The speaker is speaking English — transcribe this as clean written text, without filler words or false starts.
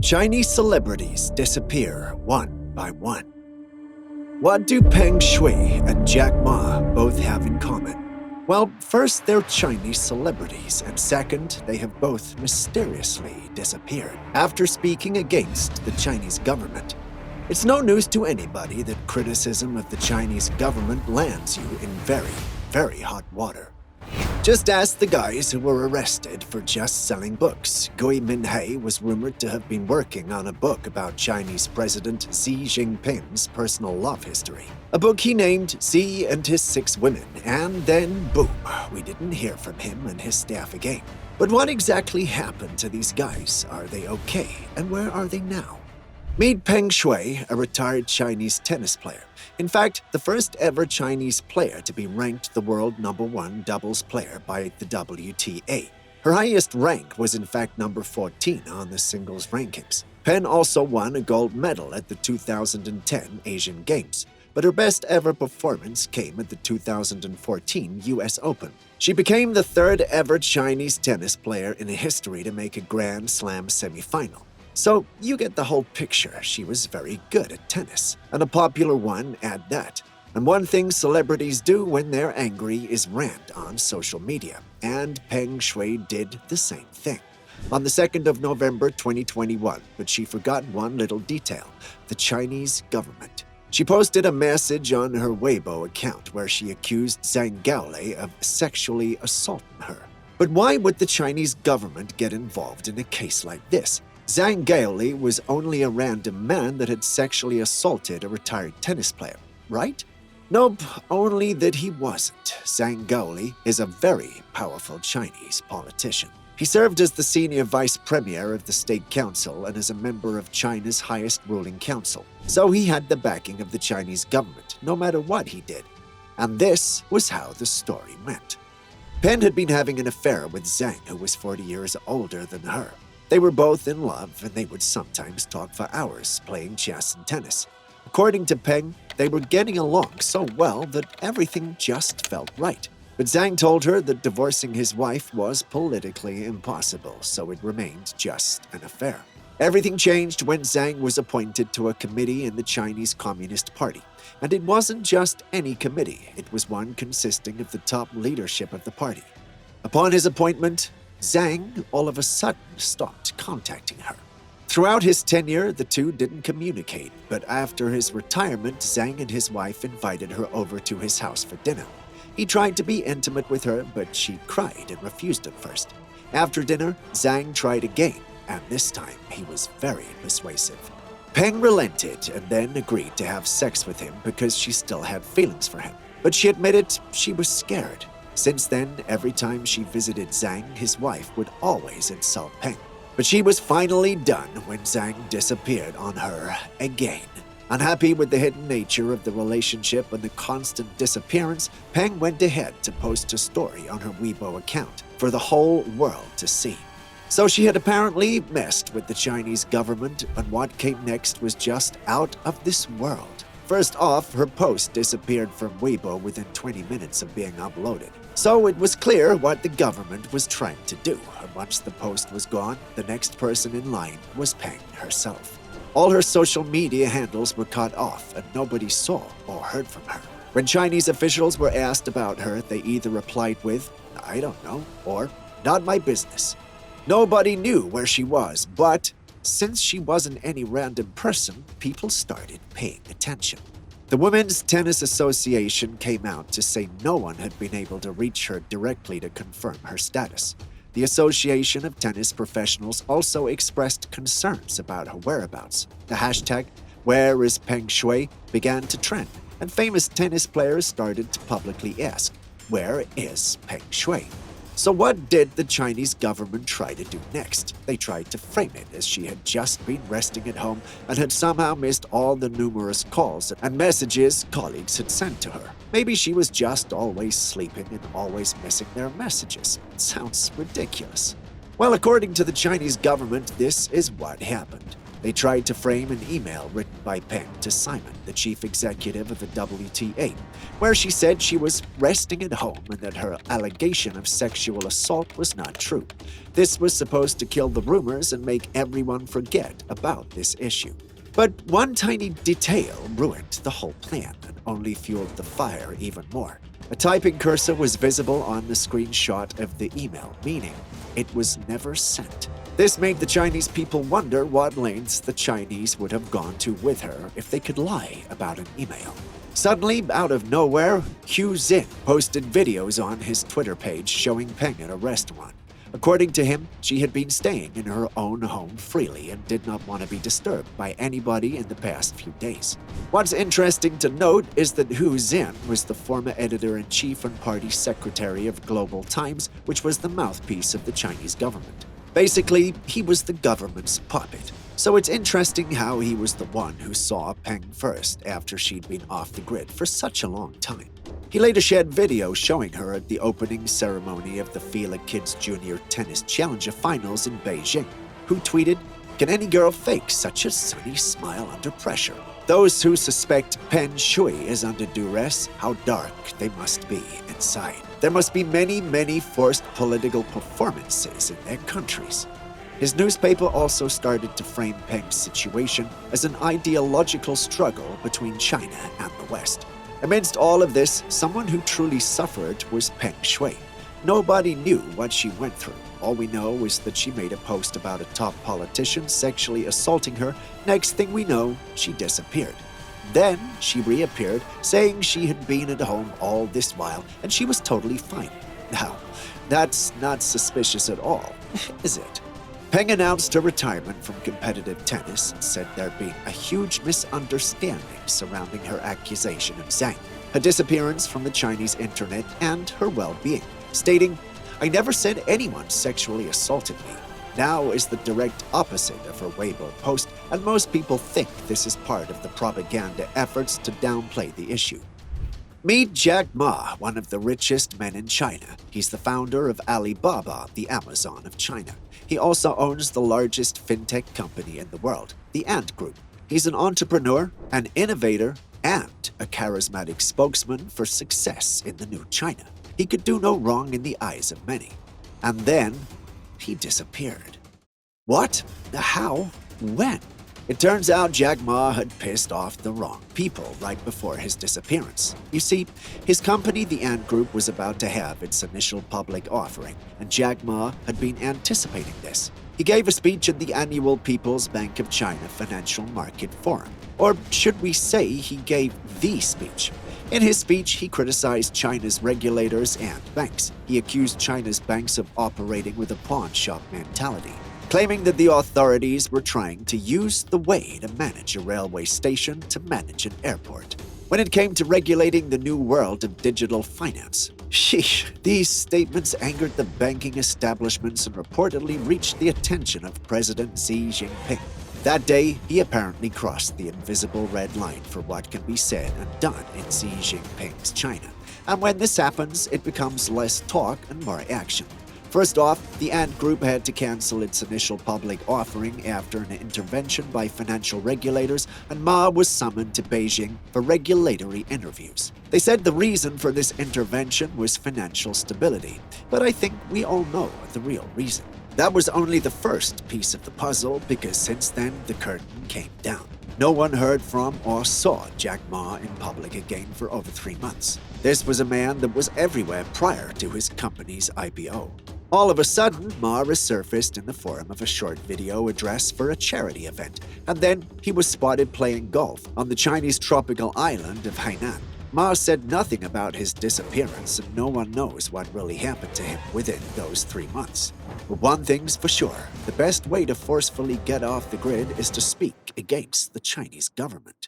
Chinese celebrities disappear one by one. What do Peng Shui and Jack Ma both have in common? Well, first, they're Chinese celebrities, and second, they have both mysteriously disappeared after speaking against the Chinese government. It's no news to anybody that criticism of the Chinese government lands you in very, very hot water. Just ask the guys who were arrested for just selling books. Gui Minhei was rumored to have been working on a book about Chinese President Xi Jinping's personal love history. A book he named Xi and His Six Women, and then boom, we didn't hear from him and his staff again. But what exactly happened to these guys? Are they okay? And where are they now? Meet Peng Shui, a retired Chinese tennis player. In fact, the first ever Chinese player to be ranked the world #1 doubles player by the WTA. Her highest rank was in fact number 14 on the singles rankings. Peng also won a gold medal at the 2010 Asian Games, but her best ever performance came at the 2014 US Open. She became the third ever Chinese tennis player in history to make a Grand Slam semifinal. So you get the whole picture. She was very good at tennis, and a popular one at that. And one thing celebrities do when they're angry is rant on social media, and Peng Shui did the same thing. On the 2nd of November 2021, but she forgot one little detail: the Chinese government. She posted a message on her Weibo account where she accused Zhang Gaoli of sexually assaulting her. But why would the Chinese government get involved in a case like this? Zhang Gaoli was only a random man that had sexually assaulted a retired tennis player, right? Nope, only that he wasn't. Zhang Gaoli is a very powerful Chinese politician. He served as the senior vice premier of the state council and as a member of China's highest ruling council. So he had the backing of the Chinese government, no matter what he did. And this was how the story went. Peng had been having an affair with Zhang, who was 40 years older than her. They were both in love, and they would sometimes talk for hours, playing chess and tennis. According to Peng, they were getting along so well that everything just felt right. But Zhang told her that divorcing his wife was politically impossible, so it remained just an affair. Everything changed when Zhang was appointed to a committee in the Chinese Communist Party. And it wasn't just any committee, it was one consisting of the top leadership of the party. Upon his appointment, Zhang all of a sudden stopped contacting her. Throughout his tenure, the two didn't communicate, but after his retirement, Zhang and his wife invited her over to his house for dinner. He tried to be intimate with her, but she cried and refused at first. After dinner, Zhang tried again, and this time he was very persuasive. Peng relented and then agreed to have sex with him because she still had feelings for him, but she admitted she was scared. Since then, every time she visited Zhang, his wife would always insult Peng. But she was finally done when Zhang disappeared on her again. Unhappy with the hidden nature of the relationship and the constant disappearance, Peng went ahead to post a story on her Weibo account for the whole world to see. So she had apparently messed with the Chinese government, and what came next was just out of this world. First off, her post disappeared from Weibo within 20 minutes of being uploaded. So it was clear what the government was trying to do, and once the post was gone, the next person in line was Peng herself. All her social media handles were cut off, and nobody saw or heard from her. When Chinese officials were asked about her, they either replied with, "I don't know," or "Not my business." Nobody knew where she was, but since she wasn't any random person, people started paying attention. The Women's Tennis Association came out to say no one had been able to reach her directly to confirm her status. The Association of Tennis Professionals also expressed concerns about her whereabouts. The hashtag #WhereIsPengShui began to trend, and famous tennis players started to publicly ask, "Where is Peng Shui?" So what did the Chinese government try to do next? They tried to frame it as she had just been resting at home and had somehow missed all the numerous calls and messages colleagues had sent to her. Maybe she was just always sleeping and always missing their messages. It sounds ridiculous. Well, according to the Chinese government, this is what happened. They tried to frame an email written by Peng to Simon, the chief executive of the WTA, where she said she was resting at home and that her allegation of sexual assault was not true. This was supposed to kill the rumors and make everyone forget about this issue. But one tiny detail ruined the whole plan and only fueled the fire even more. A typing cursor was visible on the screenshot of the email, meaning it was never sent. This made the Chinese people wonder what lengths the Chinese would have gone to with her if they could lie about an email. Suddenly, out of nowhere, Hu Xin posted videos on his Twitter page showing Peng at a restaurant. According to him, she had been staying in her own home freely and did not want to be disturbed by anybody in the past few days. What's interesting to note is that Hu Xin was the former editor-in-chief and party secretary of Global Times, which was the mouthpiece of the Chinese government. Basically, he was the government's puppet. So it's interesting how he was the one who saw Peng first after she'd been off the grid for such a long time. He later shared video showing her at the opening ceremony of the FILA Kids Junior Tennis Challenger Finals in Beijing, who tweeted, "Can any girl fake such a sunny smile under pressure? Those who suspect Peng Shui is under duress, how dark they must be inside. There must be many, many forced political performances in their countries." His newspaper also started to frame Peng's situation as an ideological struggle between China and the West. Amidst all of this, someone who truly suffered was Peng Shui. Nobody knew what she went through. All we know is that she made a post about a top politician sexually assaulting her. Next thing we know, she disappeared. Then she reappeared, saying she had been at home all this while and she was totally fine. Now, that's not suspicious at all, is it? Peng announced her retirement from competitive tennis and said there'd been a huge misunderstanding surrounding her accusation of Zhang, her disappearance from the Chinese internet, and her well-being, stating, "I never said anyone sexually assaulted me." Now is the direct opposite of her Weibo post, and most people think this is part of the propaganda efforts to downplay the issue. Meet Jack Ma, one of the richest men in China. He's the founder of Alibaba, the Amazon of China. He also owns the largest fintech company in the world, the Ant Group. He's an entrepreneur, an innovator, and a charismatic spokesman for success in the new China. He could do no wrong in the eyes of many. And then he disappeared. What? How? When? It turns out Jack Ma had pissed off the wrong people right before his disappearance. You see, his company, the Ant Group, was about to have its initial public offering, and Jack Ma had been anticipating this. He gave a speech at the annual People's Bank of China Financial Market Forum. Or should we say he gave the speech? In his speech, he criticized China's regulators and banks. He accused China's banks of operating with a pawn shop mentality, claiming that the authorities were trying to use the way to manage a railway station to manage an airport. When it came to regulating the new world of digital finance, sheesh, these statements angered the banking establishments and reportedly reached the attention of President Xi Jinping. That day, he apparently crossed the invisible red line for what can be said and done in Xi Jinping's China. And when this happens, it becomes less talk and more action. First off, the Ant Group had to cancel its initial public offering after an intervention by financial regulators, and Ma was summoned to Beijing for regulatory interviews. They said the reason for this intervention was financial stability, but I think we all know the real reason. That was only the first piece of the puzzle, because since then the curtain came down. No one heard from or saw Jack Ma in public again for over 3 months. This was a man that was everywhere prior to his company's IPO. All of a sudden, Ma resurfaced in the form of a short video address for a charity event, and then he was spotted playing golf on the Chinese tropical island of Hainan. Ma said nothing about his disappearance, and no one knows what really happened to him within those 3 months. But one thing's for sure, the best way to forcefully get off the grid is to speak against the Chinese government.